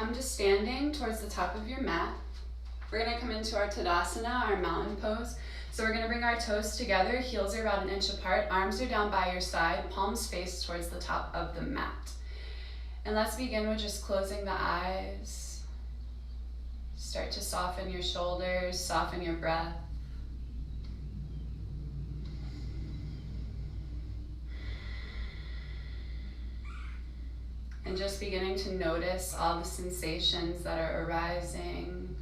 come to standing towards the top of your mat. We're gonna come into our Tadasana, our mountain pose. So we're gonna bring our toes together, heels are about 1 inch apart, arms are down by your side, palms face towards the top of the mat. And let's begin with just closing the eyes. Start to soften your shoulders, soften your breath. And just beginning to notice all the sensations that are arising.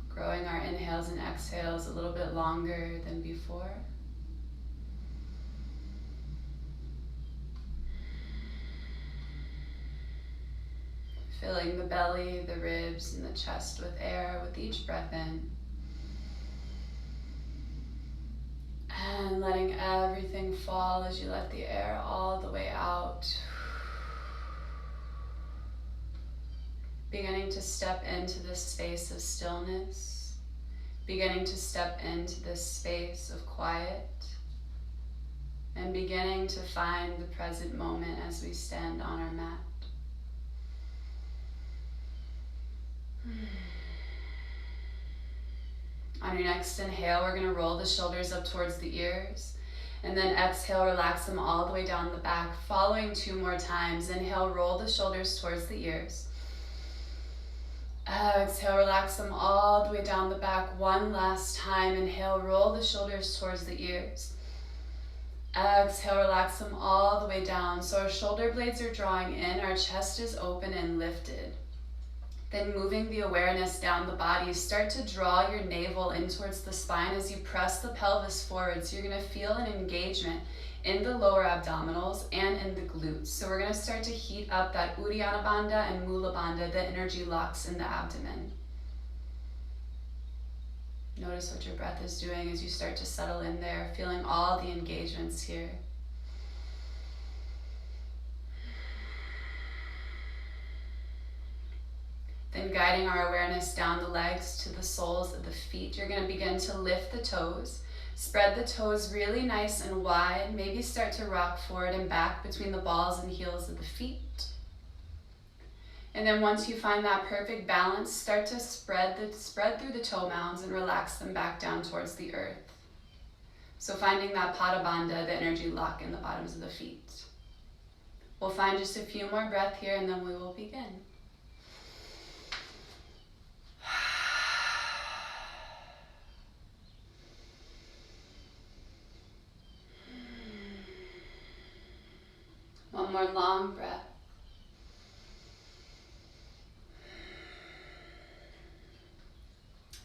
Growing our inhales and exhales a little bit longer than before. Filling the belly, the ribs, and the chest with air with each breath in. And letting everything fall as you let the air all the way out. Beginning to step into this space of stillness. Beginning to step into this space of quiet. And beginning to find the present moment as we stand on our mat. On your next inhale, we're going to roll the shoulders up towards the ears. And then exhale, relax them all the way down the back. Following 2 more times. Inhale, roll the shoulders towards the ears. Exhale, relax them all the way down the back. 1 last time. Inhale, roll the shoulders towards the ears. Exhale, relax them all the way down. So our shoulder blades are drawing in, our chest is open and lifted. Then moving the awareness down the body, start to draw your navel in towards the spine as you press the pelvis forward. So you're gonna feel an engagement in the lower abdominals and in the glutes. So we're gonna start to heat up that Uddiyana Bandha and Mula Bandha, the energy locks in the abdomen. Notice what your breath is doing as you start to settle in there, feeling all the engagements here. Then guiding our awareness down the legs to the soles of the feet, you're going to begin to lift the toes. Spread the toes really nice and wide. Maybe start to rock forward and back between the balls and heels of the feet. And then once you find that perfect balance, start to spread through the toe mounds and relax them back down towards the earth. So finding that Pada Bandha, the energy lock in the bottoms of the feet. We'll find just a few more breaths here and then we will begin. One more long breath.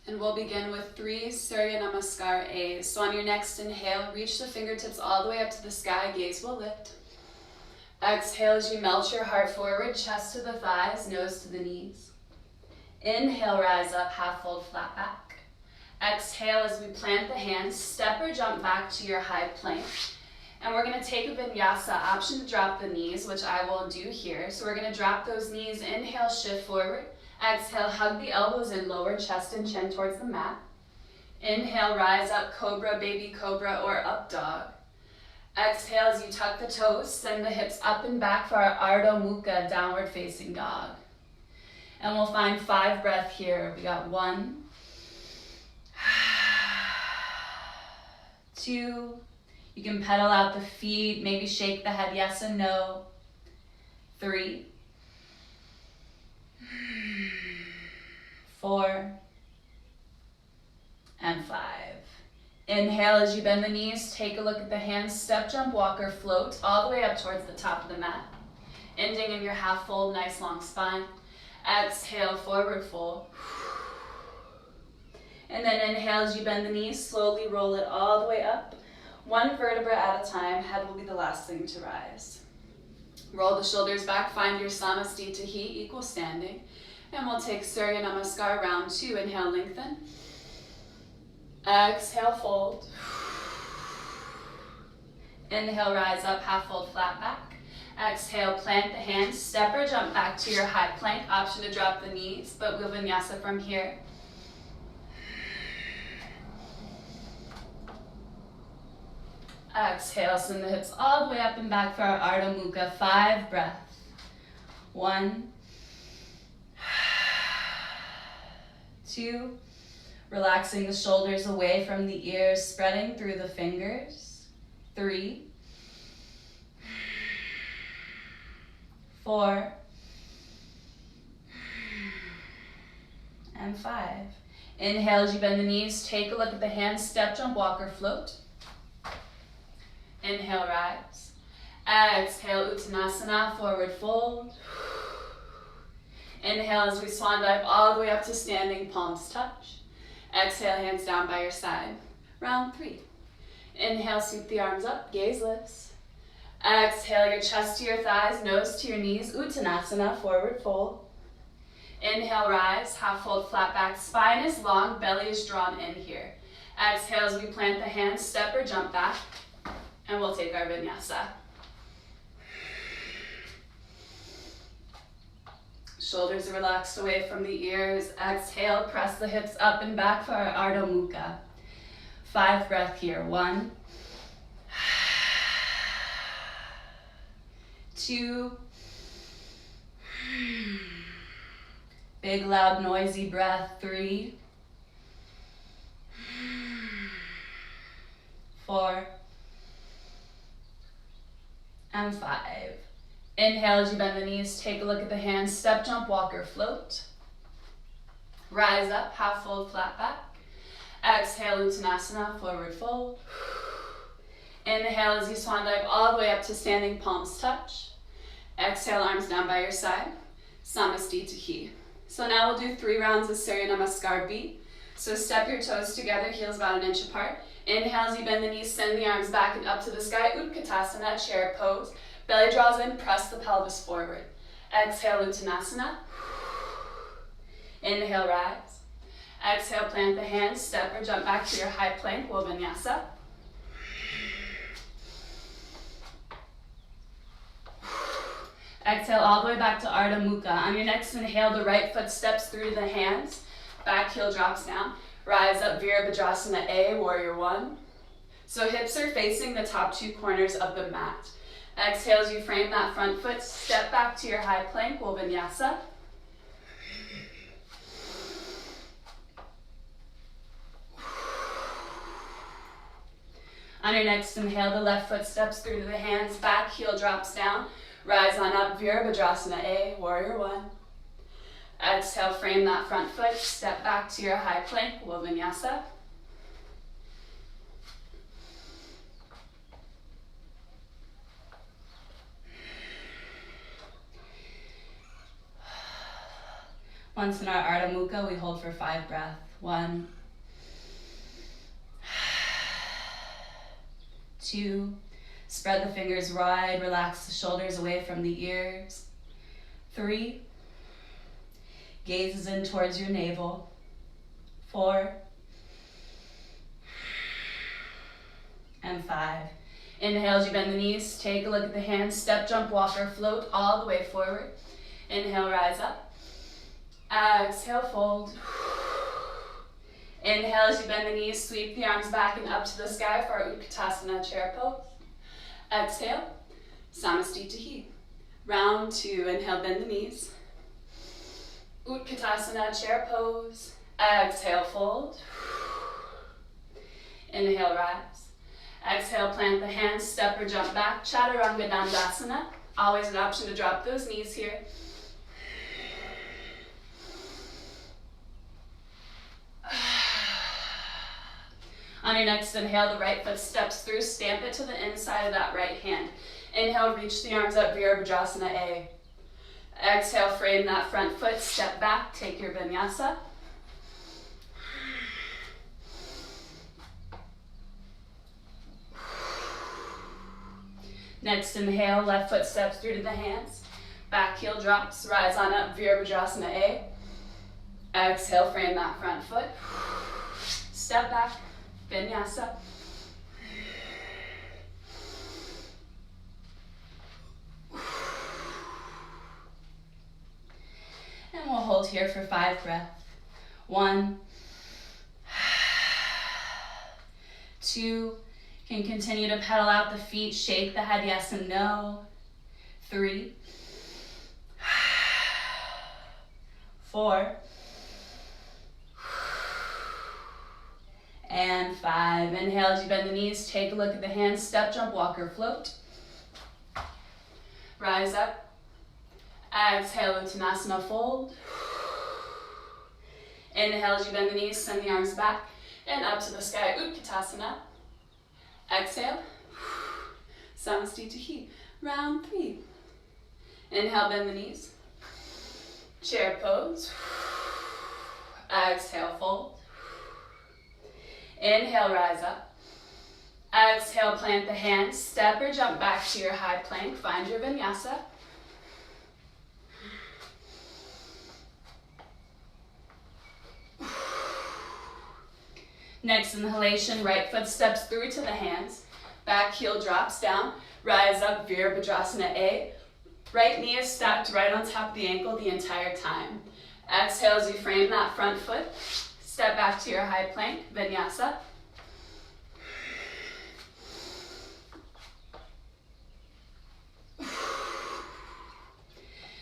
And we'll begin with 3 Surya Namaskar A's. So on your next inhale, reach the fingertips all the way up to the sky, gaze will lift. Exhale as you melt your heart forward, chest to the thighs, nose to the knees. Inhale, rise up, half fold, flat back. Exhale as we plant the hands, step or jump back to your high plank. And we're going to take a vinyasa, option to drop the knees, which I will do here. So we're going to drop those knees, inhale, shift forward. Exhale, hug the elbows in, lower chest and chin towards the mat. Inhale, rise up, cobra, baby cobra, or up dog. Exhale as you tuck the toes, send the hips up and back for our Ardha Mukha, downward facing dog. And we'll find 5 breaths here. We got 1, 2, you can pedal out the feet, maybe shake the head yes and no. 3, 4, and 5. Inhale as you bend the knees, take a look at the hands, step, jump, walk, or float all the way up towards the top of the mat. Ending in your half fold, nice long spine. Exhale, forward fold. And then inhale as you bend the knees, slowly roll it all the way up. 1 vertebra at a time, head will be the last thing to rise. Roll the shoulders back, find your Samastita He, equal standing. And we'll take Surya Namaskar, round 2. Inhale, lengthen. Exhale, fold. Inhale, rise up, half fold, flat back. Exhale, plant the hands, step or jump back to your high plank. Option to drop the knees, but we'll vinyasa from here. Exhale, send the hips all the way up and back for our Ardha Mukha. 5 breaths. 1, 2, relaxing the shoulders away from the ears, spreading through the fingers. 3, 4, and 5. Inhale as you bend the knees, take a look at the hands, step, jump, walk, or float. Inhale, rise. Exhale, Uttanasana, forward fold. Inhale as we swan dive all the way up to standing, palms touch. Exhale, hands down by your side. Round 3. Inhale, sweep the arms up, gaze lifts. Exhale, your chest to your thighs, nose to your knees, Uttanasana, forward fold. Inhale, rise, half fold, flat back, spine is long, belly is drawn in here. Exhale as we plant the hands, step or jump back, and we'll take our vinyasa. Shoulders are relaxed away from the ears. Exhale, press the hips up and back for our Ardha Mukha. 5 breaths here. 1, 2, big, loud, noisy breath. 3, 4, and 5. Inhale as you bend the knees, take a look at the hands, step, jump, walk, or float. Rise up, half fold, flat back. Exhale, Uttanasana, forward fold. Inhale as you swan dive all the way up to standing, palms touch. Exhale, arms down by your side. Samastitihi. So now we'll do 3 rounds of Surya Namaskar beat. So step your toes together, heels about 1 inch apart. Inhale as you bend the knees, send the arms back and up to the sky, Utkatasana, chair pose. Belly draws in, press the pelvis forward. Exhale, Uttanasana. Inhale, rise. Exhale, plant the hands, step or jump back to your high plank, we'll vinyasa. Exhale all the way back to Ardha Mukha. On your next inhale, the right foot steps through the hands, back heel drops down. Rise up, Virabhadrasana A, warrior 1. So hips are facing the top 2 corners of the mat. Exhale as you frame that front foot, step back to your high plank, we'll vinyasa. On your next inhale, the left foot steps through the hands, back heel drops down. Rise on up, Virabhadrasana A, warrior 1. Exhale, frame that front foot, step back to your high plank, we'll vinyasa. Once in our Ardha Mukha, we hold for 5 breaths. 1, 2, spread the fingers wide, relax the shoulders away from the ears. 3, gazes in towards your navel. 4, and 5. Inhale as you bend the knees, take a look at the hands, step, jump, walk, or float all the way forward. Inhale, rise up. Exhale, fold. Inhale as you bend the knees, sweep the arms back and up to the sky for our Utkatasana chair pose. Exhale, Samastitihi. Round 2, inhale, bend the knees. Utkatasana chair pose. Exhale, fold. Inhale, rise. Exhale, plant the hands, step or jump back. Chaturanga Dandasana. Always an option to drop those knees here. On your next inhale, the right foot steps through, stamp it to the inside of that right hand. Inhale, reach the arms up, Virabhadrasana A. Exhale, frame that front foot, step back, take your vinyasa. Next inhale, left foot steps through to the hands. Back heel drops, rise on up, Virabhadrasana A. Exhale, frame that front foot. Step back, vinyasa. And we'll hold here for 5 breaths. 1, 2, You can continue to pedal out the feet, shake the head yes and no. 3, 4, and 5. Inhale as you bend the knees, take a look at the hands, step, jump, walk, or float. Rise up. Exhale, Uttanasana, fold. Inhale as you bend the knees, send the arms back and up to the sky, Utkatasana. Exhale, Samastitihi, round 3. Inhale, bend the knees. Chair pose. Exhale, fold. Inhale, rise up. Exhale, plant the hands. Step or jump back to your high plank. Find your vinyasa. Next inhalation, right foot steps through to the hands. Back heel drops down. Rise up, Virabhadrasana A. Right knee is stacked right on top of the ankle the entire time. Exhale as you frame that front foot. Step back to your high plank, vinyasa.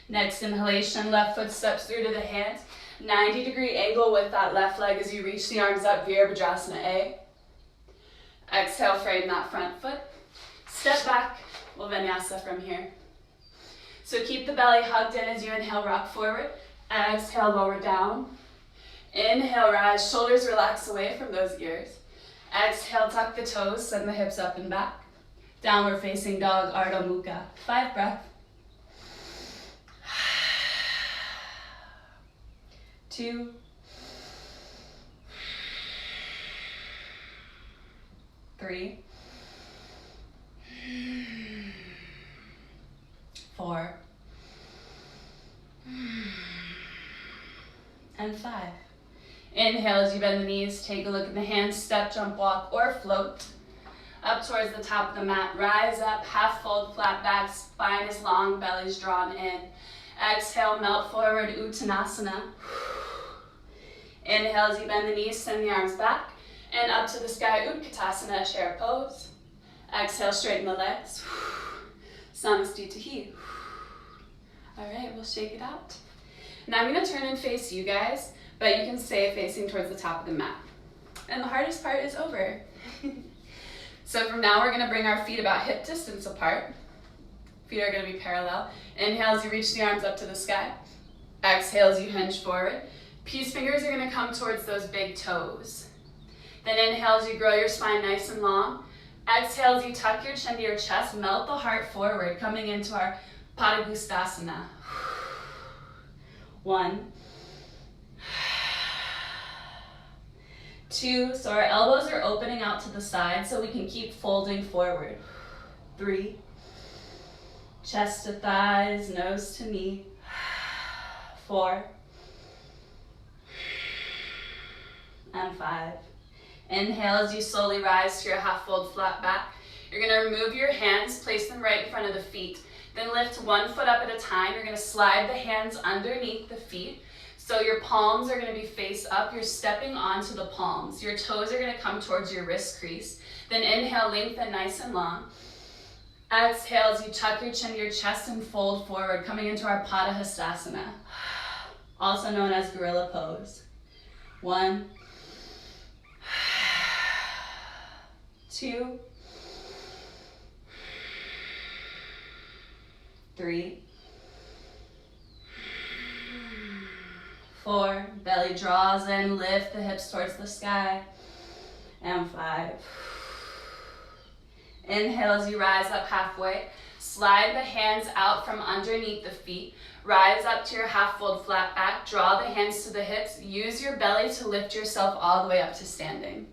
Next inhalation, left foot steps through to the hands. 90-degree angle with that left leg as you reach the arms up, Virabhadrasana A. Exhale, frame that front foot. Step back, we'll vinyasa from here. So keep the belly hugged in as you inhale, rock forward. Exhale, lower down. Inhale, rise, shoulders relax away from those ears. Exhale, tuck the toes, send the hips up and back. Downward facing dog, Ardha Mukha. 5 breaths. 2, 3, 4, and 5. Inhale as you bend the knees, take a look at the hands, step, jump, walk, or float. Up towards the top of the mat, rise up, half fold, flat back, spine is long, belly's drawn in. Exhale, melt forward, Uttanasana. Inhale as you bend the knees, send the arms back, and up to the sky, Utkatasana, chair pose. Exhale, straighten the legs. Samastitihi. All right, we'll shake it out. Now I'm gonna turn and face you guys, but you can stay facing towards the top of the mat. And the hardest part is over. So from now, we're gonna bring our feet about hip distance apart. Feet are gonna be parallel. Inhale as you reach the arms up to the sky. Exhale as you hinge forward. Peace fingers are gonna come towards those big toes. Then inhale as you grow your spine nice and long. Exhale as you tuck your chin to your chest, melt the heart forward, coming into our Padangusthasana. 1, 2, so our elbows are opening out to the side so we can keep folding forward. 3, chest to thighs, nose to knee. 4, and 5. Inhale as you slowly rise to your half fold flat back. You're gonna remove your hands, place them right in front of the feet. Then lift one foot up at a time. You're gonna slide the hands underneath the feet. So your palms are gonna be face up. You're stepping onto the palms. Your toes are gonna come towards your wrist crease. Then inhale, lengthen nice and long. Exhale as you tuck your chin to your chest and fold forward, coming into our Padahastasana, also known as gorilla pose. 1, 2, 3, 4, belly draws in, lift the hips towards the sky, and 5. Inhale as you rise up halfway, slide the hands out from underneath the feet, rise up to your half fold flat back, draw the hands to the hips, use your belly to lift yourself all the way up to standing.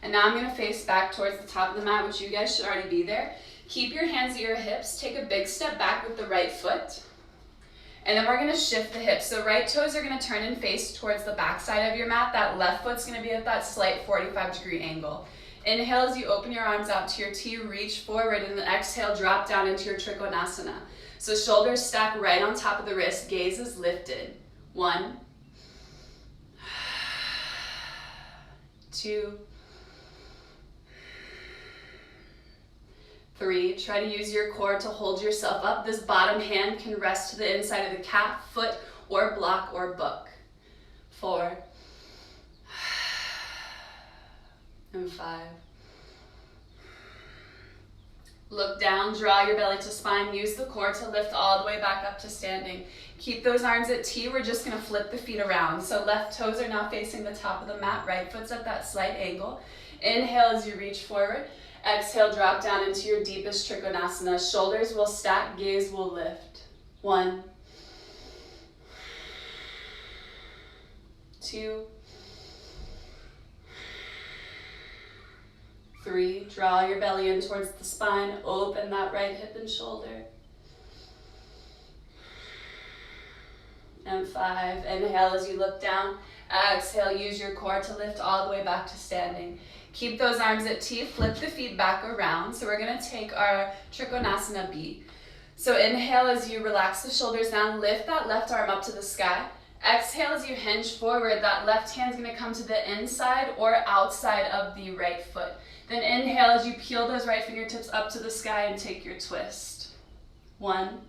And now I'm gonna face back towards the top of the mat, which you guys should already be there. Keep your hands at your hips, take a big step back with the right foot, and then we're gonna shift the hips. So right toes are gonna turn and face towards the back side of your mat. That left foot's gonna be at that slight 45-degree angle. Inhale as you open your arms out to your T, reach forward, and then exhale, drop down into your Trikonasana. So shoulders stack right on top of the wrist, gaze is lifted. 1, 2, 3, try to use your core to hold yourself up. This bottom hand can rest to the inside of the calf, foot, or block or book. 4, and 5. Look down, draw your belly to spine, use the core to lift all the way back up to standing. Keep those arms at T, we're just gonna flip the feet around. So left toes are now facing the top of the mat, right foot's at that slight angle. Inhale as you reach forward. Exhale, drop down into your deepest Trikonasana. Shoulders will stack, gaze will lift. 1, 2, 3, draw your belly in towards the spine, open that right hip and shoulder. And 5, inhale as you look down. Exhale, use your core to lift all the way back to standing. Keep those arms at T, flip the feet back around. So we're gonna take our Trikonasana B. So inhale as you relax the shoulders down, lift that left arm up to the sky. Exhale as you hinge forward, that left hand's gonna come to the inside or outside of the right foot. Then inhale as you peel those right fingertips up to the sky and take your twist. 1,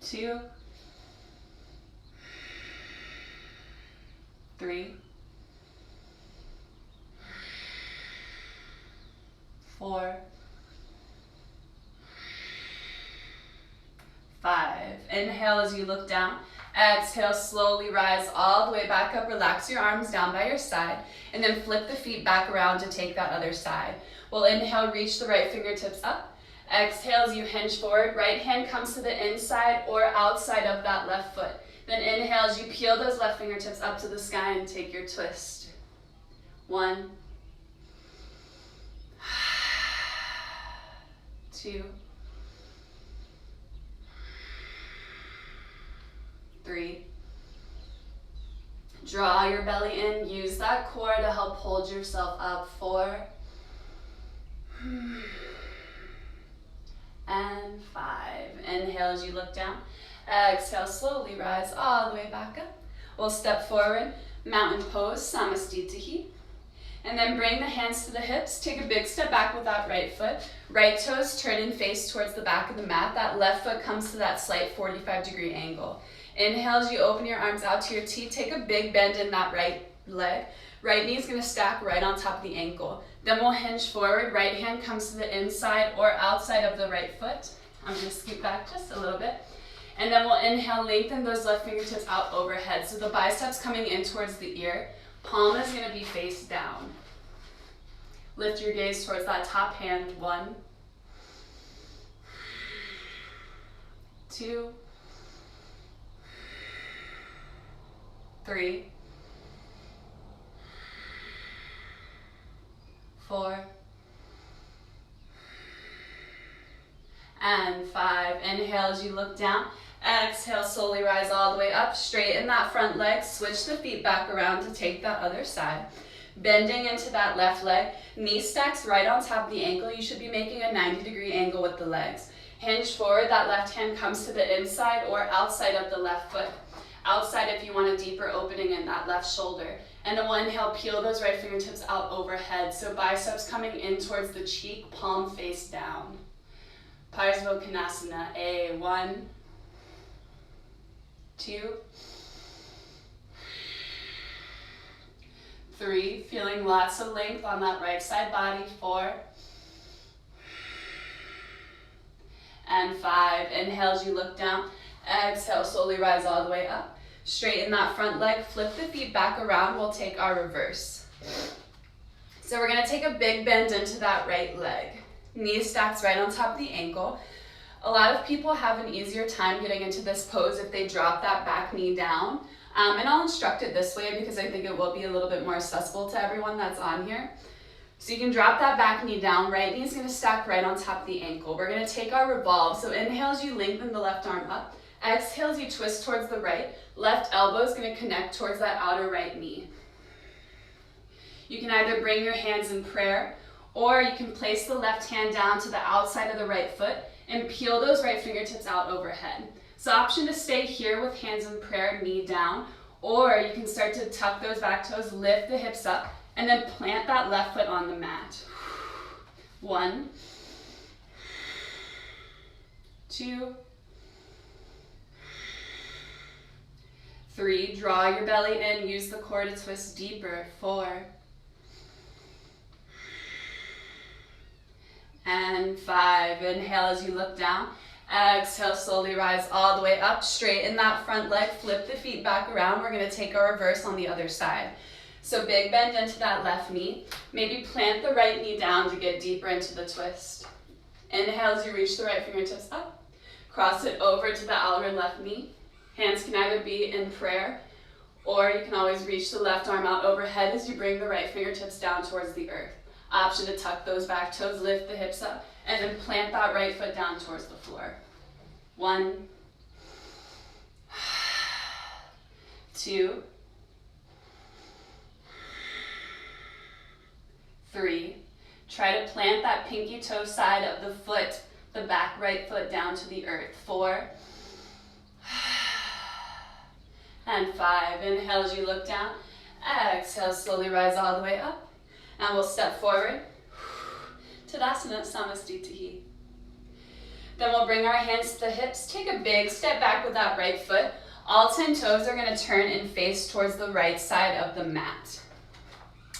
2, 3, 4, 5. Inhale as you look down. Exhale, slowly rise all the way back up. Relax your arms down by your side. And then flip the feet back around to take that other side. We'll inhale, reach the right fingertips up. Exhale as you hinge forward. Right hand comes to the inside or outside of that left foot. Then inhale as you peel those left fingertips up to the sky and take your twist. 1, 2, 3. Draw your belly in. Use that core to help hold yourself up. 4. And 5. Inhale as you look down. Exhale, slowly rise all the way back up. We'll step forward, mountain pose, Samastitihi. And then bring the hands to the hips. Take a big step back with that right foot. Right toes turn and face towards the back of the mat. That left foot comes to that slight 45-degree angle. Inhale as you open your arms out to your T. Take a big bend in that right leg. Right knee is going to stack right on top of the ankle. Then we'll hinge forward. Right hand comes to the inside or outside of the right foot. I'm going to scoot back just a little bit. And then we'll inhale, lengthen those left fingertips out overhead. So the biceps coming in towards the ear. Palm is going to be face down. Lift your gaze towards that top hand. 1, 2, 3, 4, and 5. Inhale as you look down. Exhale, slowly rise all the way up. Straighten that front leg. Switch the feet back around to take that other side. Bending into that left leg. Knee stacks right on top of the ankle. You should be making a 90-degree angle with the legs. Hinge forward. That left hand comes to the inside or outside of the left foot. Outside if you want a deeper opening in that left shoulder. And then we'll inhale, peel those right fingertips out overhead. So biceps coming in towards the cheek, palm face down. Parsvakonasana, A. 1, 2, 3. Feeling lots of length on that right side body. 4, and 5. Inhale as you look down. Exhale, slowly rise all the way up. Straighten that front leg, flip the feet back around. We'll take our reverse. So we're going to take a big bend into that right leg. Knee stacks right on top of the ankle. A lot of people have an easier time getting into this pose if they drop that back knee down. And I'll instruct it this way because I think it will be a little bit more accessible to everyone that's on here. So you can drop that back knee down. Right knee is going to stack right on top of the ankle. We're going to take our revolve. So inhale as you lengthen the left arm up. Exhale as you twist towards the right. Left elbow is going to connect towards that outer right knee. You can either bring your hands in prayer, or you can place the left hand down to the outside of the right foot and peel those right fingertips out overhead. So option to stay here with hands in prayer, knee down, or you can start to tuck those back toes, lift the hips up, and then plant that left foot on the mat. 1, 2, 3. Draw your belly in. Use the core to twist deeper. 4. And 5. Inhale as you look down. Exhale, slowly rise all the way up. Straighten that front leg. Flip the feet back around. We're going to take a reverse on the other side. So big bend into that left knee. Maybe plant the right knee down to get deeper into the twist. Inhale as you reach the right fingertips up. Cross it over to the outer left knee. Hands can either be in prayer, or you can always reach the left arm out overhead as you bring the right fingertips down towards the earth. Option to tuck those back toes, lift the hips up, and then plant that right foot down towards the floor. 1, 2, 3. Try to plant that pinky toe side of the foot, the back right foot down to the earth. 4. And 5. Inhale as you look down. Exhale, slowly rise all the way up. And we'll step forward. Tadasana, Samastitihi. Then we'll bring our hands to the hips. Take a big step back with that right foot. All 10 toes are going to turn and face towards the right side of the mat.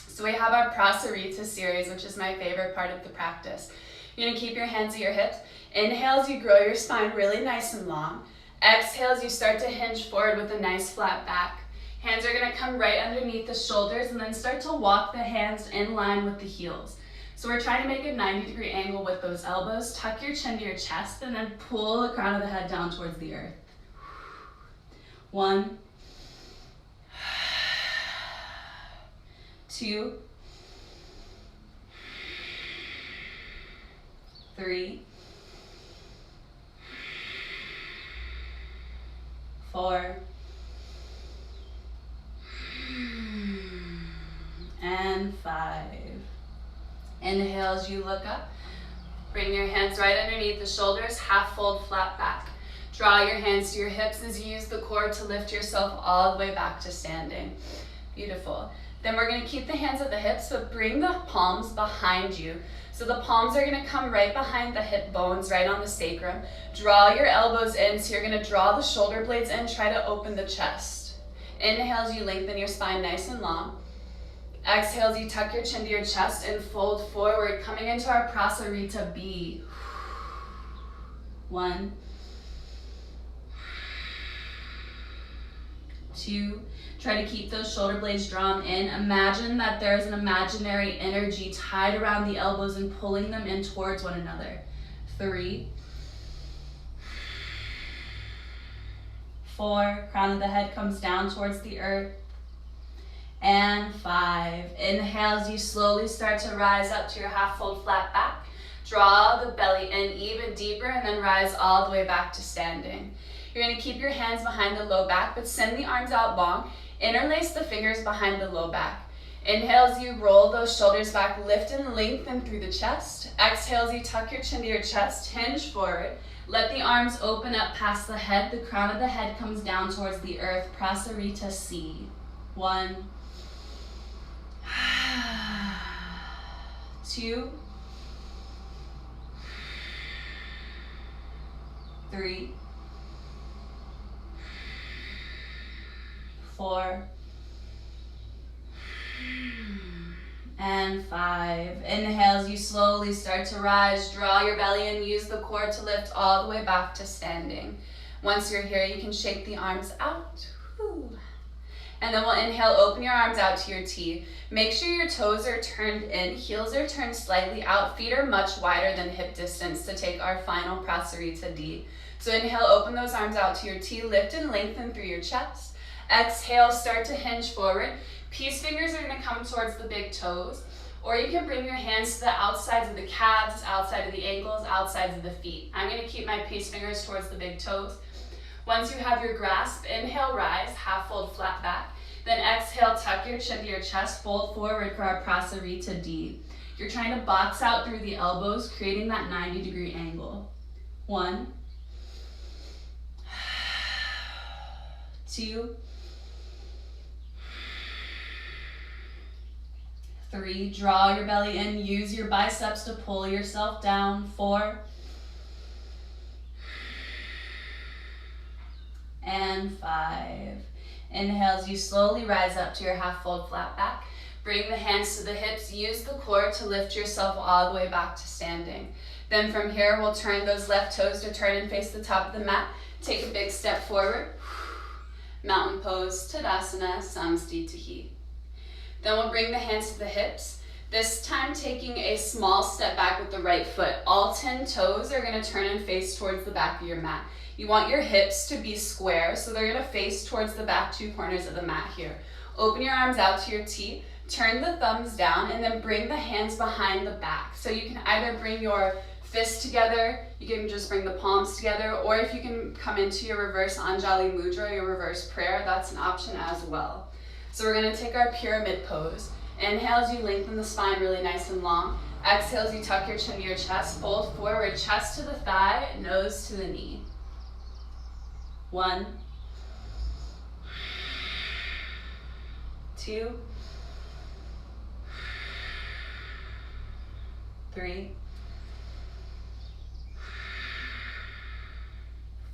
So we have our Prasarita series, which is my favorite part of the practice. You're going to keep your hands at your hips. Inhale as you grow your spine really nice and long. Exhale as you start to hinge forward with a nice flat back. Hands are going to come right underneath the shoulders and then start to walk the hands in line with the heels. So we're trying to make a 90-degree angle with those elbows. Tuck your chin to your chest and then pull the crown of the head down towards the earth. 1, 2, 3, 4, and 5. Inhale as you look up. Bring your hands right underneath the shoulders, half fold, flat back. Draw your hands to your hips as you use the core to lift yourself all the way back to standing. Beautiful. Then we're going to keep the hands at the hips, but bring the palms behind you. So the palms are going to come right behind the hip bones, right on the sacrum. Draw your elbows in, so you're going to draw the shoulder blades in, try to open the chest. Inhale as you lengthen your spine nice and long. Exhale as you tuck your chin to your chest and fold forward, coming into our Prasarita B. 1, 2. Try to keep those shoulder blades drawn in. Imagine that there's an imaginary energy tied around the elbows and pulling them in towards one another. 3, 4. Crown of the head comes down towards the earth. And 5. Inhale as you slowly start to rise up to your half fold flat back. Draw the belly in even deeper and then rise all the way back to standing. You're going to keep your hands behind the low back, but send the arms out long. Interlace the fingers behind the low back. Inhale as you roll those shoulders back, lift and lengthen through the chest. Exhale as you tuck your chin to your chest, hinge forward. Let the arms open up past the head. The crown of the head comes down towards the earth. Prasarita C. 1, 2, 3, 4, and 5. Inhale as you slowly start to rise. Draw your belly in. Use the core to lift all the way back to standing. Once you're here, you can shake the arms out. Whew. And then we'll inhale, open your arms out to your T. Make sure your toes are turned in, heels are turned slightly out, feet are much wider than hip distance to take our final Prasarita D. So inhale, open those arms out to your T, lift and lengthen through your chest. Exhale, start to hinge forward. Peace fingers are gonna come towards the big toes, or you can bring your hands to the outsides of the calves, outside of the ankles, outsides of the feet. I'm gonna keep my peace fingers towards the big toes. Once you have your grasp, inhale, rise, half fold, flat back. Then exhale, tuck your chin to your chest, fold forward for our Prasarita D. You're trying to box out through the elbows, creating that 90-degree angle. 1, 2, 3, draw your belly in, use your biceps to pull yourself down. 4, and 5. Inhale as you slowly rise up to your half fold flat back. Bring the hands to the hips, use the core to lift yourself all the way back to standing. Then from here, we'll turn those left toes to turn and face the top of the mat. Take a big step forward. Mountain pose, Tadasana, Samstitihi. Then we'll bring the hands to the hips. This time taking a small step back with the right foot. All 10 toes are gonna turn and face towards the back of your mat. You want your hips to be square, so they're gonna face towards the back 2 corners of the mat here. Open your arms out to your T, turn the thumbs down, and then bring the hands behind the back. So you can either bring your fists together, you can just bring the palms together, or if you can come into your reverse Anjali Mudra, your reverse prayer, that's an option as well. So we're gonna take our pyramid pose. Inhale as you lengthen the spine really nice and long. Exhale as you tuck your chin to your chest, fold forward, chest to the thigh, nose to the knee. 1, 2, 3,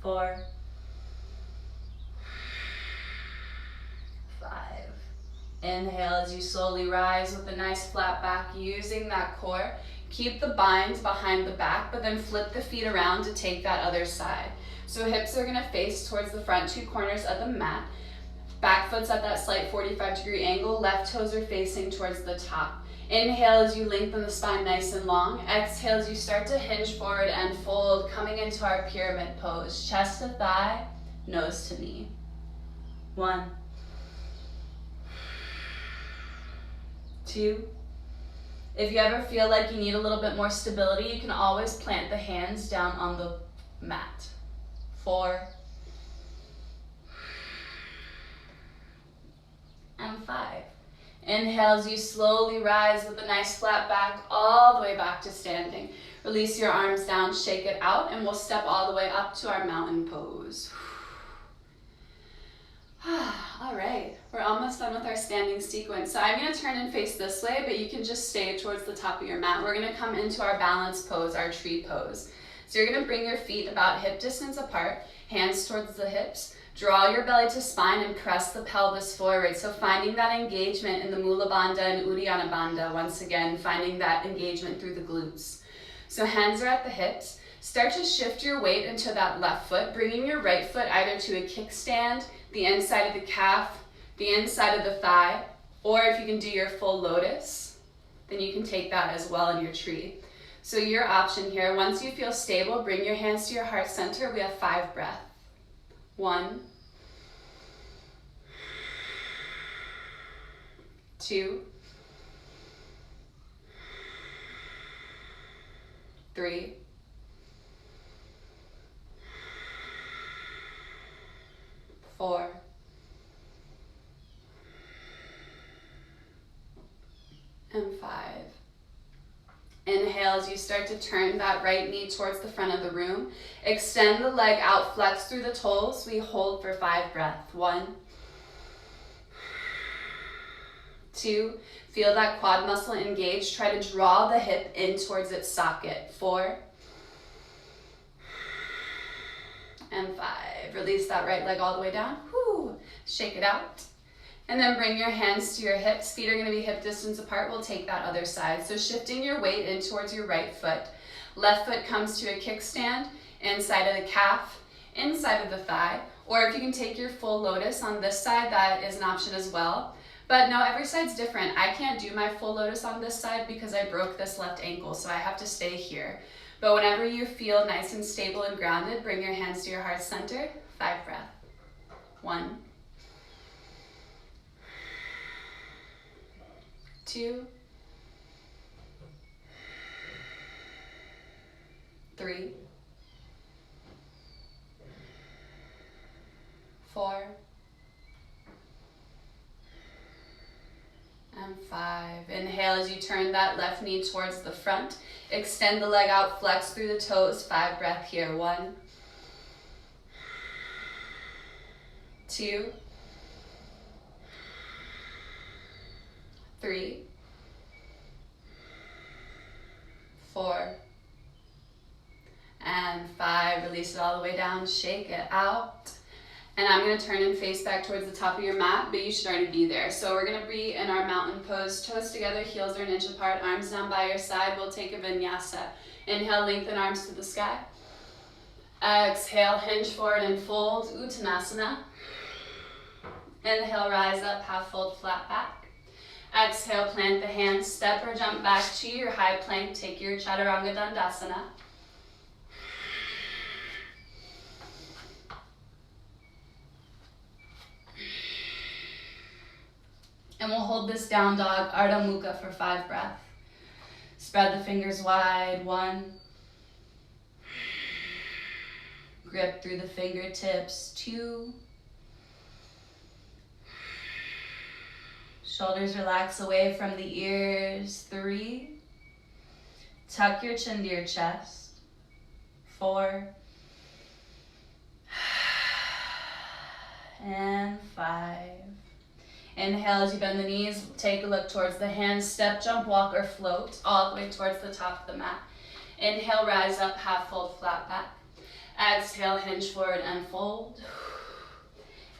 4, 5. Inhale as you slowly rise with a nice flat back, using that core. Keep the binds behind the back, but then flip the feet around to take that other side. So hips are gonna face towards the front 2 corners of the mat. Back foot's at that slight 45-degree angle. Left toes are facing towards the top. Inhale as you lengthen the spine nice and long. Exhale as you start to hinge forward and fold, coming into our pyramid pose. Chest to thigh, nose to knee. 1, 2. If you ever feel like you need a little bit more stability, you can always plant the hands down on the mat. 4, and 5. Inhale as you slowly rise with a nice flat back all the way back to standing. Release your arms down, shake it out, and we'll step all the way up to our mountain pose. All right, we're almost done with our standing sequence. So I'm gonna turn and face this way, but you can just stay towards the top of your mat. We're gonna come into our balance pose, our tree pose. So you're gonna bring your feet about hip distance apart, hands towards the hips. Draw your belly to spine and press the pelvis forward. So finding that engagement in the Mula Bandha and Uddiyana Bandha. Once again, finding that engagement through the glutes. So hands are at the hips. Start to shift your weight into that left foot, bringing your right foot either to a kickstand, the inside of the calf, the inside of the thigh, or if you can do your full lotus, then you can take that as well in your tree. So your option here, once you feel stable, bring your hands to your heart center. We have 5 breaths. 1, 2, 3, 4, and 5. Inhale as you start to turn that right knee towards the front of the room. Extend the leg out, flex through the toes. We hold for 5 breaths. 1, 2, feel that quad muscle engage. Try to draw the hip in towards its socket. 4, and 5. Release that right leg all the way down. Whoo. Shake it out. And then bring your hands to your hips. Feet are going to be hip distance apart. We'll take that other side. So shifting your weight in towards your right foot. Left foot comes to a kickstand, inside of the calf, inside of the thigh. Or if you can take your full lotus on this side, that is an option as well. But no, every side's different. I can't do my full lotus on this side because I broke this left ankle, so I have to stay here. But whenever you feel nice and stable and grounded, bring your hands to your heart center. 5 breaths. 1, 2, 3, 4, and 5. Inhale as you turn that left knee towards the front. Extend the leg out, flex through the toes. 5 breaths here. 1, 2, 3, 5. Release it all the way down, shake it out. And I'm gonna turn and face back towards the top of your mat, but you should already be there. So we're gonna be in our mountain pose, toes together, heels are an inch apart, arms down by your side. We'll take a vinyasa. Inhale, lengthen arms to the sky. Exhale, hinge forward and fold, Uttanasana. Inhale, rise up, half fold, flat back. Exhale, plant the hands, step or jump back to your high plank, take your Chaturanga Dandasana. And we'll hold this down dog, Ardha Mukha, for 5 breaths. Spread the fingers wide, 1. Grip through the fingertips, 2. Shoulders relax away from the ears, 3. Tuck your chin to your chest, 4. And 5. Inhale as you bend the knees, take a look towards the hands, step, jump, walk, or float all the way towards the top of the mat. Inhale, rise up, half fold, flat back. Exhale, hinge forward and fold.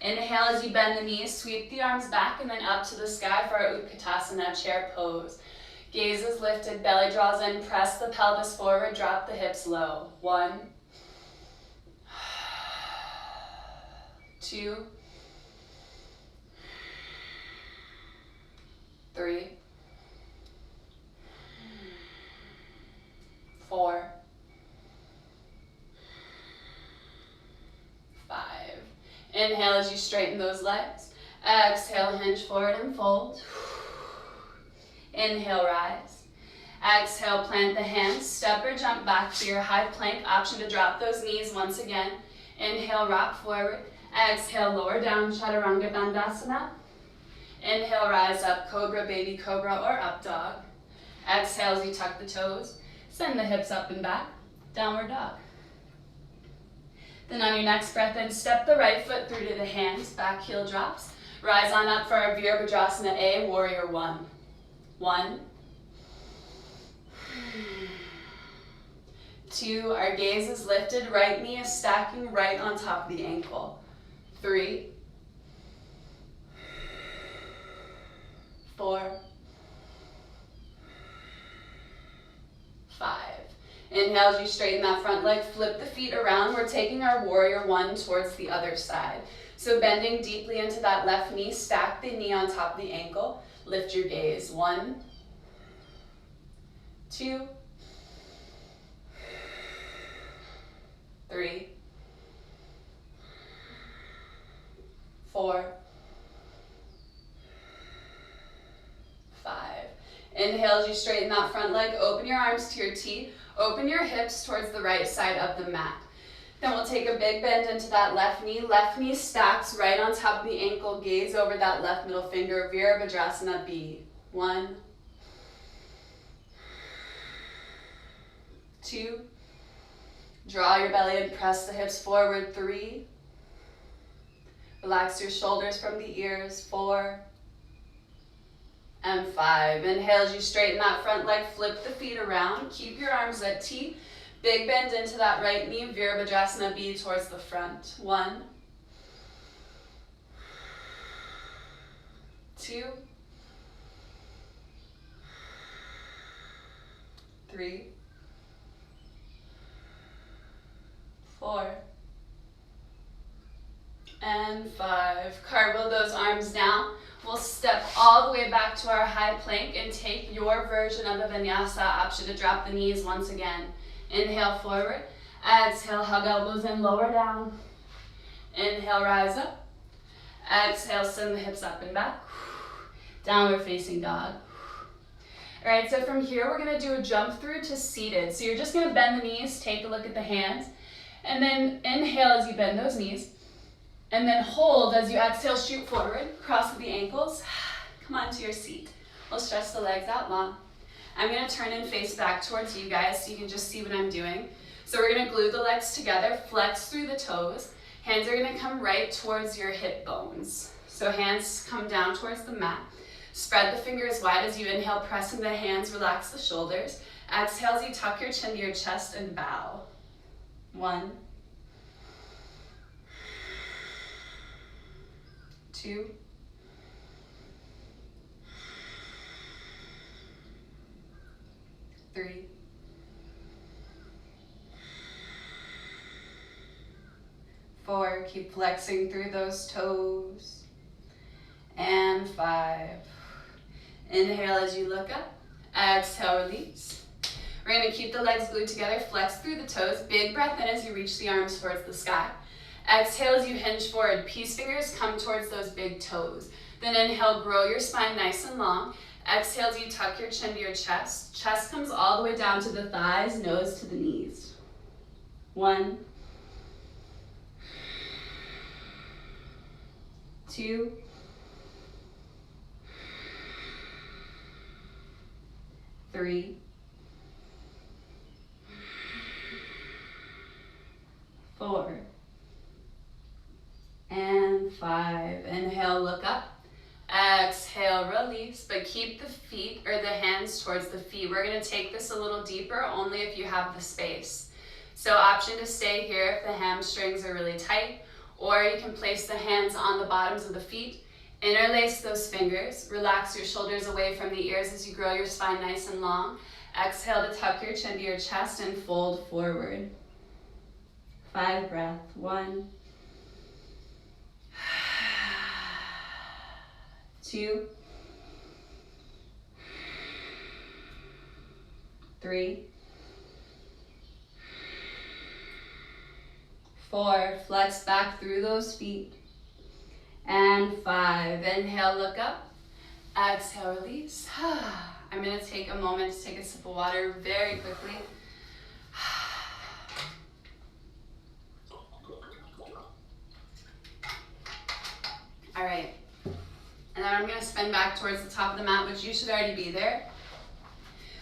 Inhale as you bend the knees, sweep the arms back and then up to the sky for our Utkatasana, chair pose. Gaze is lifted, belly draws in, press the pelvis forward, drop the hips low. 1, 2, 3, 4, 5. Inhale as you straighten those legs. Exhale, hinge forward and fold. Inhale, rise. Exhale, plant the hands, step or jump back to your high plank. Option to drop those knees once again. Inhale, rock forward. Exhale, lower down, Chaturanga Dandasana. Inhale, rise up, Cobra, Baby Cobra, or Up Dog. Exhale as you tuck the toes. Send the hips up and back, Downward Dog. Then on your next breath in, step the right foot through to the hands, back heel drops. Rise on up for our Virabhadrasana A, Warrior 1. 1, 2, our gaze is lifted, right knee is stacking right on top of the ankle. 3, 4, 5. Inhale as you straighten that front leg, flip the feet around. We're taking our Warrior 1 towards the other side. So bending deeply into that left knee, stack the knee on top of the ankle, lift your gaze. 1, 2, 3, 4, 5. Inhale as you straighten that front leg, open your arms to your T, open your hips towards the right side of the mat. Then we'll take a big bend into that left knee stacks right on top of the ankle, gaze over that left middle finger, Virabhadrasana B. 1, 2, draw your belly and press the hips forward, 3, relax your shoulders from the ears, 4, and 5. Inhale as you straighten that front leg, flip the feet around, keep your arms at T, big bend into that right knee, Virabhadrasana B towards the front. 1, 2, 3, 4, and 5. Cartwheel those arms down. We'll step all the way back to our high plank and take your version of the vinyasa. Option to drop the knees once again. Inhale forward. Exhale, hug elbows in, lower down. Inhale, rise up. Exhale, send the hips up and back. Downward facing dog. All right, so from here, we're gonna do a jump through to seated. So you're just gonna bend the knees, take a look at the hands, and then inhale as you bend those knees. And then hold as you exhale, shoot forward, cross the ankles, come onto your seat. We'll stretch the legs out long. I'm gonna turn and face back towards you guys so you can just see what I'm doing. So we're gonna glue the legs together, flex through the toes. Hands are gonna come right towards your hip bones. So hands come down towards the mat. Spread the fingers wide as you inhale, pressing the hands, relax the shoulders. Exhale as you tuck your chin to your chest and bow. 1, 2, 3, 4, keep flexing through those toes, and 5. Inhale as you look up, exhale, release. We're going to keep the legs glued together, flex through the toes, big breath in as you reach the arms towards the sky. Exhale as you hinge forward, peace fingers come towards those big toes. Then inhale, grow your spine nice and long. Exhale as you tuck your chin to your chest. Chest comes all the way down to the thighs, nose to the knees. 1, 2, 3, 4, and 5. Inhale, look up. Exhale, release, but keep the feet or the hands towards the feet. We're going to take this a little deeper only if you have the space. So option to stay here if the hamstrings are really tight, or you can place the hands on the bottoms of the feet. Interlace those fingers. Relax your shoulders away from the ears as you grow your spine nice and long. Exhale to tuck your chin to your chest and fold forward. 5 breath. 1, 2, 3, 4. Flex back through those feet. And 5. Inhale, look up. Exhale, release. I'm going to take a moment to take a sip of water very quickly. All right. And then I'm going to spin back towards the top of the mat, which you should already be there.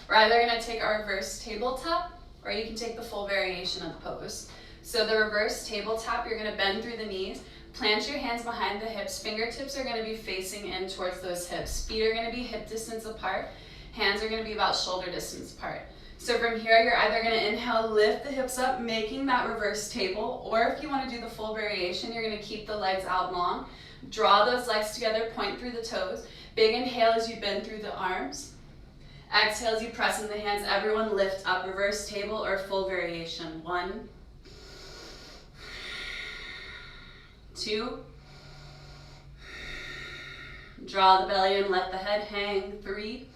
We're either going to take our reverse tabletop, or you can take the full variation of the pose. So the reverse tabletop, you're going to bend through the knees, plant your hands behind the hips, fingertips are going to be facing in towards those hips. Feet are going to be hip distance apart, hands are going to be about shoulder distance apart. So from here, you're either going to inhale, lift the hips up, making that reverse table, or if you want to do the full variation, you're going to keep the legs out long. Draw those legs together, point through the toes. Big inhale as you bend through the arms. Exhale as you press in the hands. Everyone lift up, reverse table or full variation. 1, 2. Draw the belly and let the head hang. 3,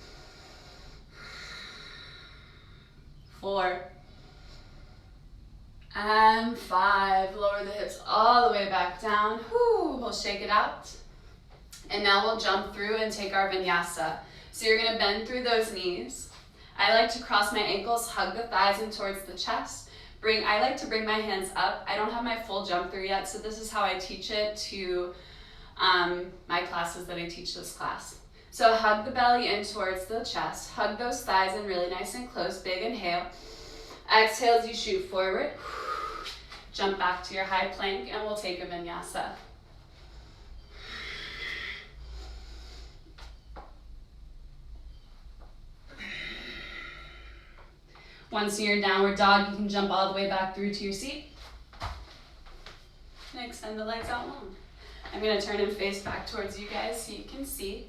4, and 5. Lower the hips all the way back down. Whew, we'll shake it out. And now we'll jump through and take our vinyasa. So you're going to bend through those knees. I like to cross my ankles, hug the thighs in towards the chest. I like to bring my hands up. I don't have my full jump through yet, so this is how I teach it to my classes that I teach this class. So hug the belly in towards the chest. Hug those thighs in really nice and close. Big inhale. Exhale as you shoot forward. Jump back to your high plank and we'll take a vinyasa. Once you're in downward dog, you can jump all the way back through to your seat. And extend the legs out long. I'm going to turn and face back towards you guys so you can see.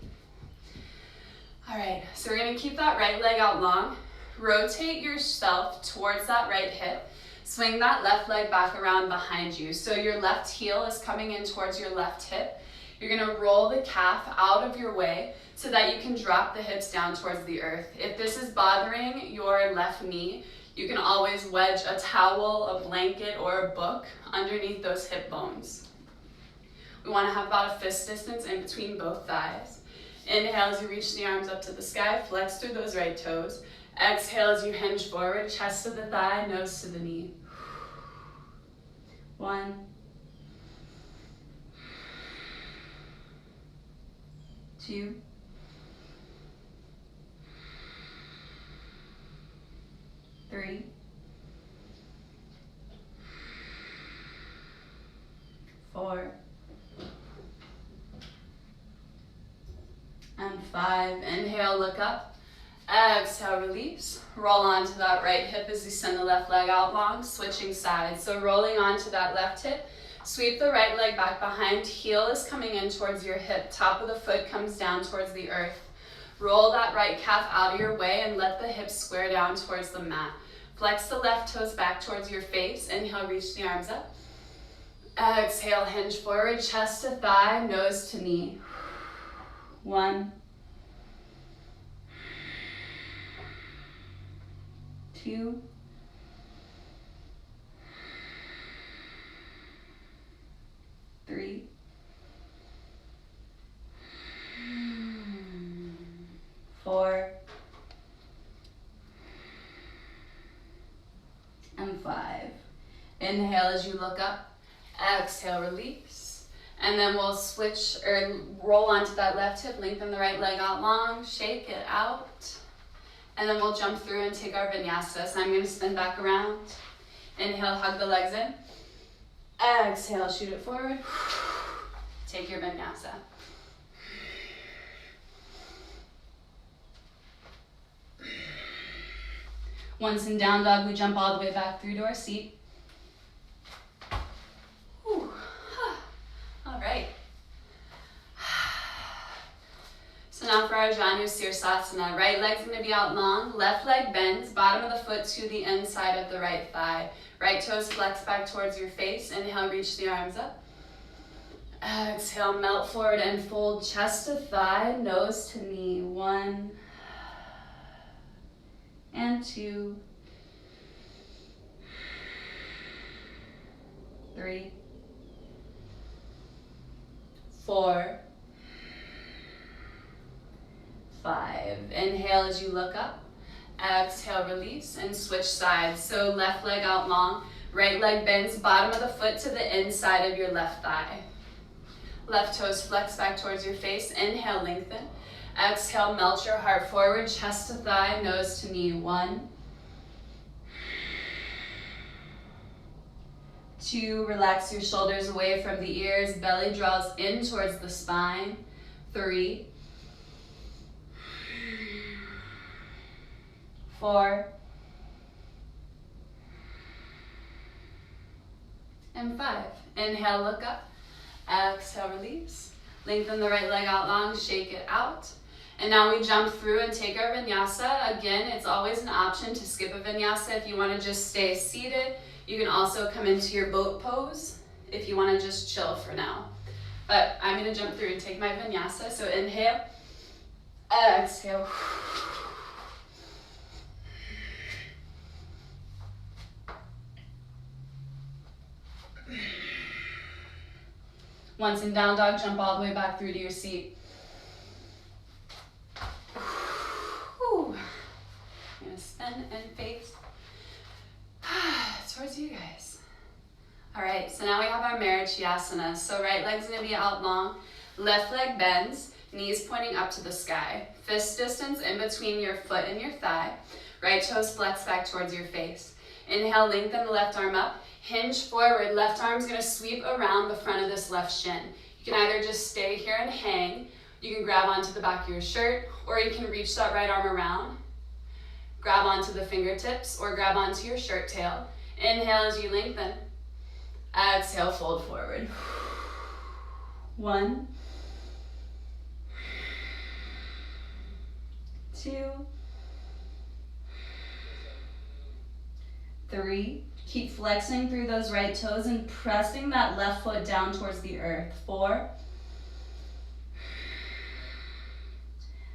All right, so we're going to keep that right leg out long. Rotate yourself towards that right hip. Swing that left leg back around behind you. So your left heel is coming in towards your left hip. You're going to roll the calf out of your way so that you can drop the hips down towards the earth. If this is bothering your left knee, you can always wedge a towel, a blanket, or a book underneath those hip bones. We want to have about a fist distance in between both thighs. Inhale as you reach the arms up to the sky, flex through those right toes. Exhale as you hinge forward, chest to the thigh, nose to the knee. 1, 2, 3, 4, and 5. Inhale, look up. Exhale, release. Roll onto that right hip as you send the left leg out long, switching sides. So rolling onto that left hip, Sweep the right leg back behind. Heel is coming in towards your hip. Top of the foot comes down towards the earth. Roll that right calf out of your way and let the hips square down towards the mat. Flex the left toes back towards your face. Inhale, reach the arms up. Exhale, hinge forward, chest to thigh, nose to knee. 1, 2, 3, 4, and 5. Inhale as you look up. Exhale, release. And then we'll switch or roll onto that left hip, lengthen the right leg out long, shake it out. And then we'll jump through and take our vinyasas. I'm going to spin back around. Inhale, hug the legs in. Exhale, shoot it forward. Take your vinyasa. Once in down dog, we jump all the way back through to our seat. All right. So now for our Janu Sirsasana. Right leg's going to be out long. Left leg bends, bottom of the foot to the inside of the right thigh. Right toes flex back towards your face. Inhale, reach the arms up. Exhale, melt forward and fold chest to thigh, nose to knee. 1 and 2, 3, 4, 5. Inhale as you look up. Exhale, release, and switch sides. So left leg out long, right leg bends, bottom of the foot to the inside of your left thigh. Left toes flex back towards your face. Inhale, lengthen. Exhale, melt your heart forward, chest to thigh, nose to knee. 1, 2, relax your shoulders away from the ears, belly draws in towards the spine. 3, 4, and 5. Inhale, look up. Exhale, release. Lengthen the right leg out long, shake it out. And now we jump through and take our vinyasa. Again, it's always an option to skip a vinyasa if you want to just stay seated. You can also come into your boat pose if you want to just chill for now. But I'm going to jump through and take my vinyasa. So inhale, exhale. Once in down dog, jump all the way back through to your seat. Whew. I'm going to spin and face towards you guys. All right, so now we have our Marichyasana. So right leg's going to be out long, left leg bends, knees pointing up to the sky. Fist distance in between your foot and your thigh. Right toes flex back towards your face. Inhale, lengthen the left arm up. Hinge forward, left arm's gonna sweep around the front of this left shin. You can either just stay here and hang, you can grab onto the back of your shirt, or you can reach that right arm around, grab onto the fingertips, or grab onto your shirt tail. Inhale as you lengthen. Exhale, fold forward. 1, 2, 3. Keep flexing through those right toes and pressing that left foot down towards the earth. 4,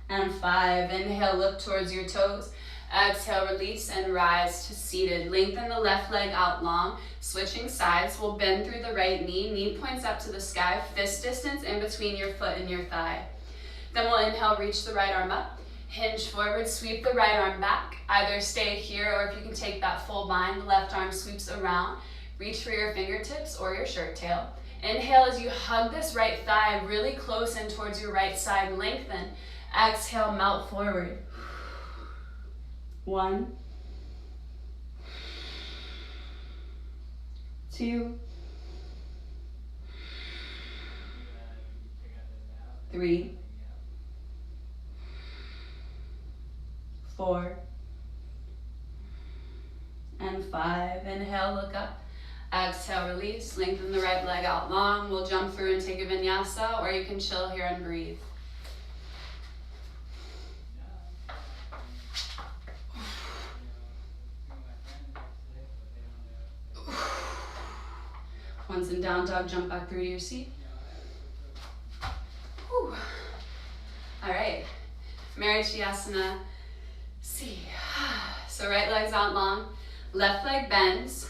and 5. Inhale, look towards your toes. Exhale, release and rise to seated. Lengthen the left leg out long. Switching sides, we'll bend through the right knee. Knee points up to the sky. Fist distance in between your foot and your thigh. Then we'll inhale, reach the right arm up. Hinge forward, sweep the right arm back. Either stay here, or if you can take that full bind, the left arm sweeps around. Reach for your fingertips or your shirt tail. Inhale as you hug this right thigh really close in towards your right side, lengthen. Exhale, melt forward. 1, 2, 3, 4, and 5. Inhale, look up. Exhale, release. Lengthen the right leg out long. We'll jump through and take a vinyasa, or you can chill here and breathe. Once in down dog, jump back through to your seat. Whew. All right, Marichyasana C. So right leg's out long, left leg bends,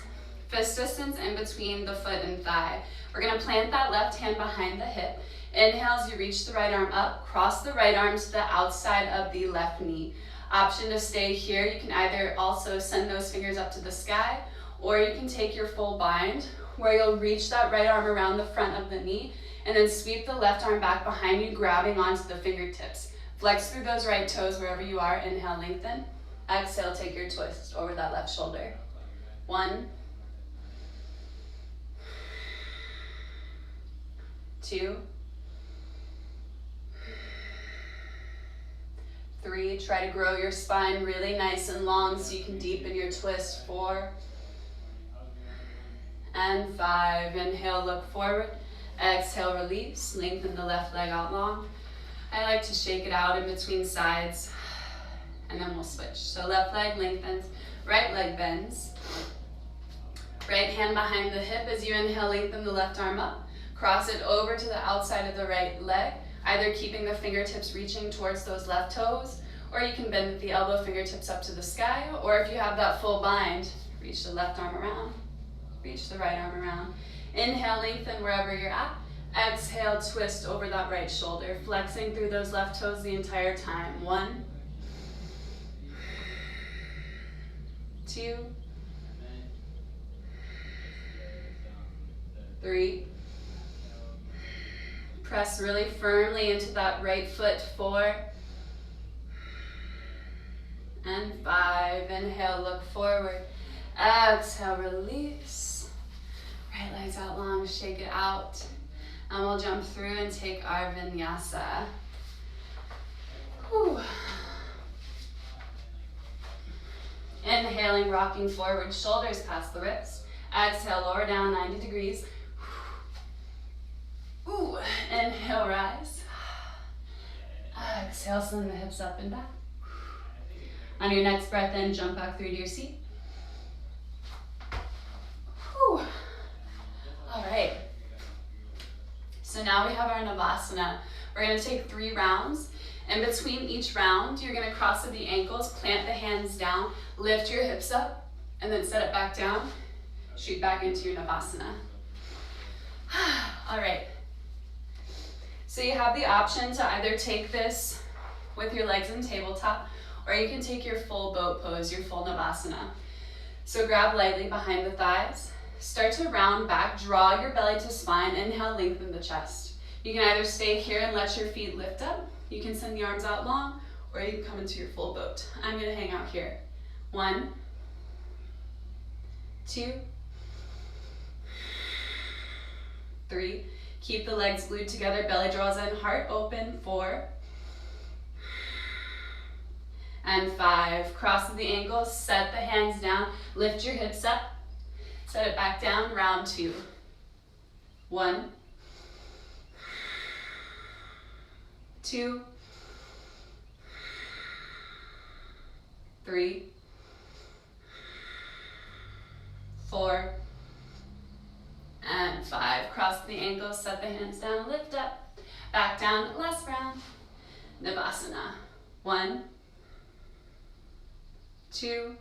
fist distance in between the foot and thigh. We're gonna plant that left hand behind the hip. Inhale as you reach the right arm up, cross the right arm to the outside of the left knee. Option to stay here. You can either also send those fingers up to the sky, or you can take your full bind, where you'll reach that right arm around the front of the knee, and then sweep the left arm back behind you, grabbing onto the fingertips. Flex through those right toes wherever you are. Inhale, lengthen. Exhale, take your twist over that left shoulder. 1, 2, 3. Try to grow your spine really nice and long so you can deepen your twist. 4 and 5. Inhale, look forward. Exhale, release. Lengthen the left leg out long. I like to shake it out in between sides, and then we'll switch. So left leg lengthens, right leg bends. Right hand behind the hip as you inhale, lengthen the left arm up. Cross it over to the outside of the right leg, either keeping the fingertips reaching towards those left toes, or you can bend the elbow fingertips up to the sky, or if you have that full bind, reach the left arm around, reach the right arm around. Inhale, lengthen wherever you're at. Exhale, twist over that right shoulder, flexing through those left toes the entire time. 1, 2, 3. Press really firmly into that right foot. 4 and 5. Inhale, look forward. Exhale, release. Right leg's out long, shake it out. And we'll jump through and take our vinyasa. Whew. Inhaling, rocking forward, shoulders past the wrist. Exhale, lower down 90 degrees. Ooh. Inhale, rise. Exhale, send the hips up and back. On your next breath in, jump back through to your seat. Whew. All right. So now we have our Navasana. We're going to take 3 rounds. In between each round, you're going to cross at the ankles, plant the hands down, lift your hips up, and then set it back down. Shoot back into your Navasana. All right. So you have the option to either take this with your legs in tabletop, or you can take your full boat pose, your full Navasana. So grab lightly behind the thighs. Start to round back, draw your belly to spine. Inhale, lengthen the chest. You can either stay here and let your feet lift up. You can send the arms out long, or you can come into your full boat. I'm gonna hang out here. 1, 2, 3. Keep the legs glued together, belly draws in, heart open. 4 and 5. Cross the ankles, set the hands down, lift your hips up. Set it back down, round 2. 1, 2, 3, 4, and 5. Cross the ankles, set the hands down, lift up, back down, last round. Navasana. 1, 2,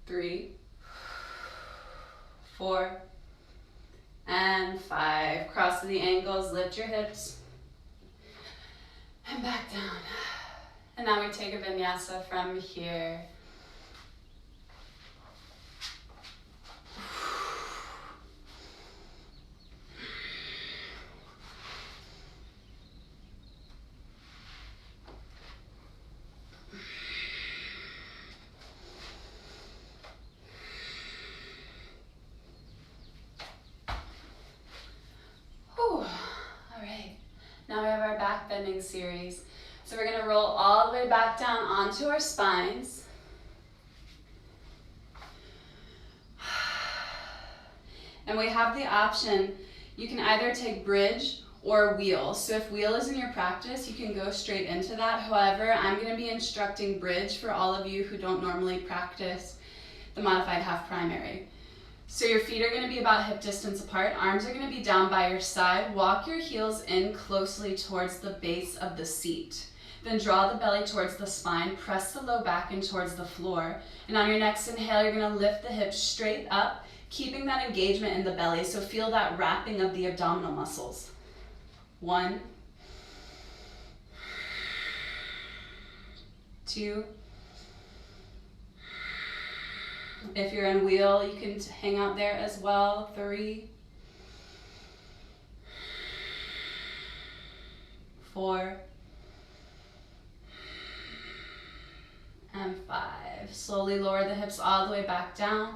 3, 4, and 5. Cross the ankles, lift your hips, and back down. And now we take a vinyasa from here. Now we have our back bending series. So we're gonna roll all the way back down onto our spines. And we have the option, you can either take bridge or wheel. So if wheel is in your practice, you can go straight into that. However, I'm going to be instructing bridge for all of you who don't normally practice the modified half primary. So your feet are going to be about hip distance apart. Arms are going to be down by your side. Walk your heels in closely towards the base of the seat. Then draw the belly towards the spine. Press the low back in towards the floor. And on your next inhale, you're going to lift the hips straight up, keeping that engagement in the belly. So feel that wrapping of the abdominal muscles. 1, 2. If you're in wheel, you can hang out there as well. 3, 4, and 5. Slowly lower the hips all the way back down.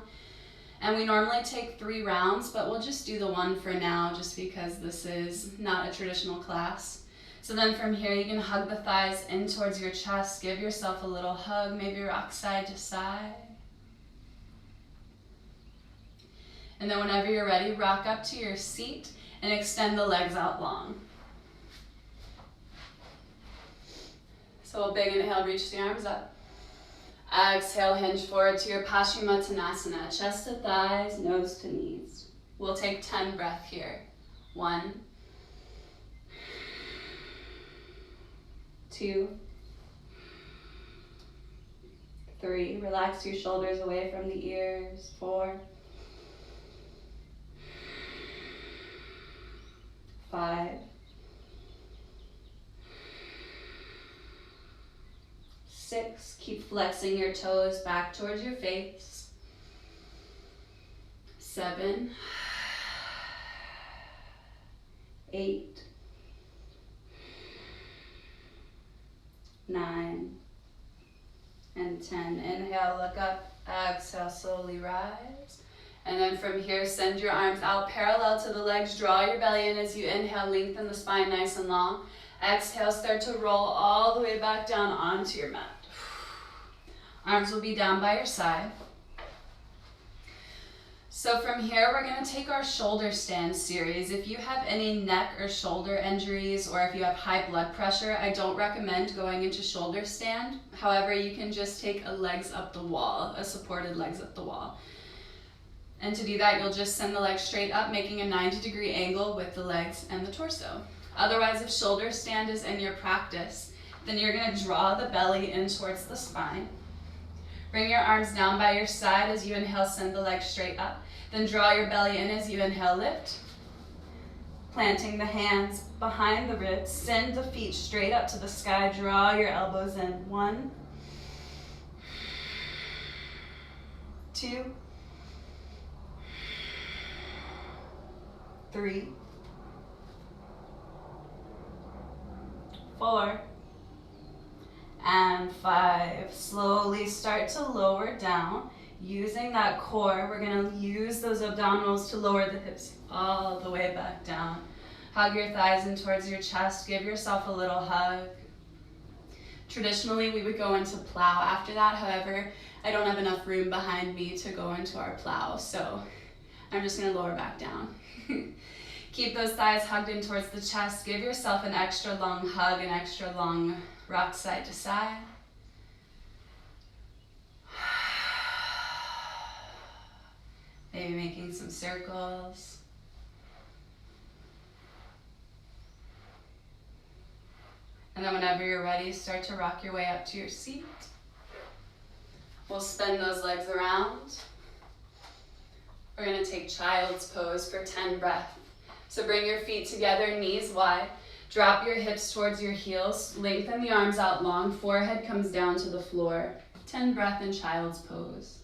And we normally take 3 rounds, but we'll just do the 1 for now just because this is not a traditional class. So then from here, you can hug the thighs in towards your chest. Give yourself a little hug, maybe rock side to side. And then whenever you're ready, rock up to your seat and extend the legs out long. So a big inhale, reach the arms up. Exhale, hinge forward to your Paschimottanasana, chest to thighs, nose to knees. We'll take 10 breaths here. 1, 2, 3. Relax your shoulders away from the ears. 4, 5, 6, keep flexing your toes back towards your face. 7, 8, 9, and 10. Inhale, look up. Exhale, slowly rise. And then from here, send your arms out parallel to the legs. Draw your belly in as you inhale, lengthen the spine nice and long. Exhale, start to roll all the way back down onto your mat. Arms will be down by your side. So from here, we're going to take our shoulder stand series. If you have any neck or shoulder injuries, or if you have high blood pressure, I don't recommend going into shoulder stand. However, you can just take a legs up the wall, a supported legs up the wall. And to do that, you'll just send the legs straight up, making a 90-degree angle with the legs and the torso. Otherwise, if shoulder stand is in your practice, then you're going to draw the belly in towards the spine. Bring your arms down by your side as you inhale, send the legs straight up. Then draw your belly in as you inhale, lift. Planting the hands behind the ribs, send the feet straight up to the sky, draw your elbows in. 1, 2, 3, 4, and 5. Slowly start to lower down. Using that core, we're going to use those abdominals to lower the hips all the way back down. Hug your thighs in towards your chest. Give yourself a little hug. Traditionally, we would go into plow after that. However, I don't have enough room behind me to go into our plow, so I'm just going to lower back down. Keep those thighs hugged in towards the chest. Give yourself an extra long hug, an extra long rock side to side. Maybe making some circles. And then whenever you're ready, start to rock your way up to your seat. We'll spin those legs around. We're going to take child's pose for 10 breaths. So bring your feet together, knees wide. Drop your hips towards your heels. Lengthen the arms out long. Forehead comes down to the floor. 10 breaths in child's pose.